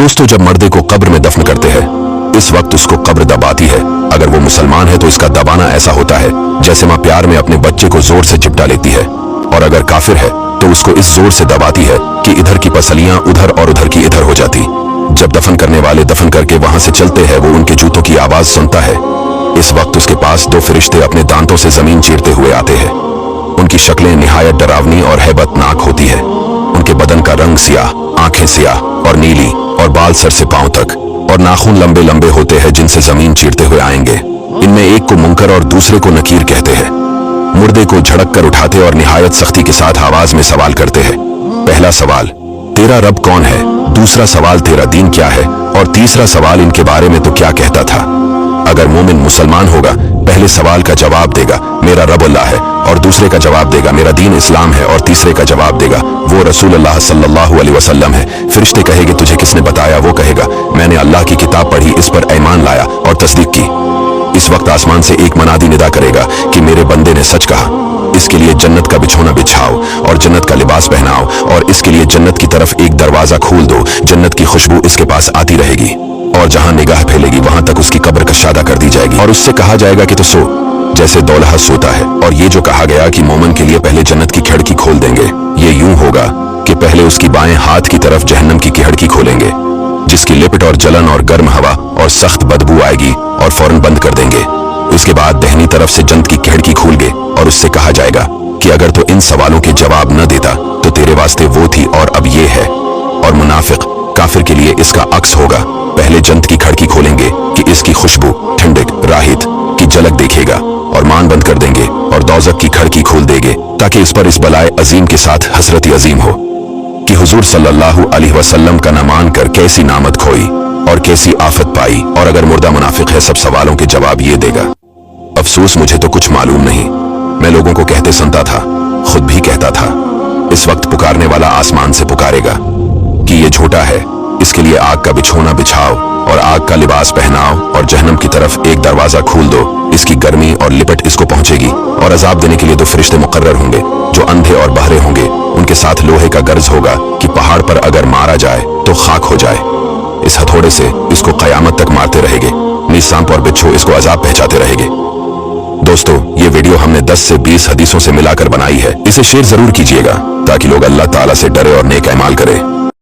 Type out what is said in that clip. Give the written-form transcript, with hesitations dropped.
दोस्तों, जब मर्दे को कब्र में दफन करते हैं, इस वक्त उसको कब्र दबाती है। अगर वो मुसलमान है तो इसका दबाना ऐसा होता है जैसे माँ प्यार में अपने बच्चे को जोर से चिपटा लेती है, और अगर काफिर है तो उसको इस जोर से दबाती है कि इधर की पसलियां उधर और उधर की इधर हो जाती। जब दफन करने वाले दफन करके वहां से चलते हैं, वो उनके जूतों की आवाज सुनता है। इस वक्त उसके पास दो फरिश्ते अपने दांतों से जमीन चीरते हुए आते हैं। उनकी शक्लें निहायत डरावनी और हैबतनाक होती है। उनके बदन का रंग सियाह, आंखें सियाह और नीली, और बाल सर से पांव तक, और नाखून लंबे लंबे होते हैं जिनसे जमीन चीरते हुए आएंगे। इनमें एक को मुनकर और दूसरे को नकीर कहते हैं। मुर्दे को झड़क कर उठाते और निहायत सख्ती के साथ आवाज में सवाल करते हैं। पहला सवाल, तेरा रब कौन है? दूसरा सवाल, तेरा दीन क्या है? और तीसरा सवाल, इनके बारे में तो क्या कहता था? अगर मोमिन मुसलमान होगा, पहले सवाल का जवाब देगा मेरा रब अल्लाह है, और दूसरे का जवाब देगा मेरा दीन इस्लाम है, और तीसरे का जवाब देगा वो रसूल अल्लाह सल्लल्लाहु अलैहि वसल्लम है। फरिश्ते कहेंगे तुझे किसने बताया? वो कहेगा मैंने अल्लाह की किताब पढ़ी, इस पर ईमान लाया और तस्दीक की। इस वक्त आसमान से एक मनादी निदा करेगा कि मेरे बंदे ने सच कहा। इसके लिए जन्नत का बिछोना बिछाओ और जन्नत का लिबास पहनाओ, और इसके लिए जन्नत की तरफ एक दरवाजा खोल दो। जन्नत की खुशबू इसके पास आती रहेगी, और जहां निगाह फैलेगी वहां तक उसकी कब्र कशादा कर दी जाएगी, और उससे कहा जाएगा कि तो सो जैसे दौलहा सोता है। और ये जो कहा गया कि मोमिन के लिए पहले जन्नत की खिड़की खोल देंगे, ये यूं होगा कि पहले उसकी बाएं हाथ की तरफ जहन्नम की खिड़की खोलेंगे, जिसकी लिपट और जलन और गर्म हवा और सख्त बदबू आएगी, और फौरन बंद कर देंगे। उसके बाद दाहिनी तरफ से जन्नत की खिड़की खोलेंगे, और उससे कहा जाएगा कि अगर तो इन सवालों के जवाब न देता तो तेरे वास्ते वो थी और अब ये है। और मुनाफिक काफिर के लिए इसका अक्स होगा। पहले जन्नत की खिड़की खोलेंगे कि इसकी खुशबू, ठंडक, राहत की झलक देखेगा, और मान बंद कर देंगे, और दौज़ख की खिड़की खोल देंगे ताकि इस पर इस बलाए अजीम के साथ हसरत अजीम हो कि हुजूर सल्लल्लाहु अलैहि वसल्लम का न मान कर कैसी नामत खोई और कैसी आफत पाई। और अगर मुर्दा मुनाफिक है, सब सवालों के जवाब ये देगा, अफसोस मुझे तो कुछ मालूम नहीं। मैं लोगों को कहते सुनता था, खुद भी कहता था। इस वक्त पुकारने वाला आसमान से पुकारेगा कि ये झूठा है, इसके लिए आग का बिछोना बिछाओ और आग का लिबास पहनाओ, और जहन्नम की तरफ एक दरवाजा खोल दो। इसकी गर्मी और लिपट इसको पहुंचेगी, और अजाब देने के लिए दो फरिश्ते मुकर्रर होंगे जो अंधे और बहरे होंगे। उनके साथ लोहे का गर्ज होगा कि पहाड़ पर अगर मारा जाए तो खाक हो जाए। इस हथौड़े से इसको कयामत तक मारते रहेंगे। नीच सांप और बिच्छू इसको अजाब पहुंचाते रहेंगे। दोस्तों, ये वीडियो हमने 10 से 20 हदीसों से मिलाकर बनाई है। इसे शेयर जरूर कीजिएगा ताकि लोग अल्लाह ताला से डरे और नेक अमाल करें।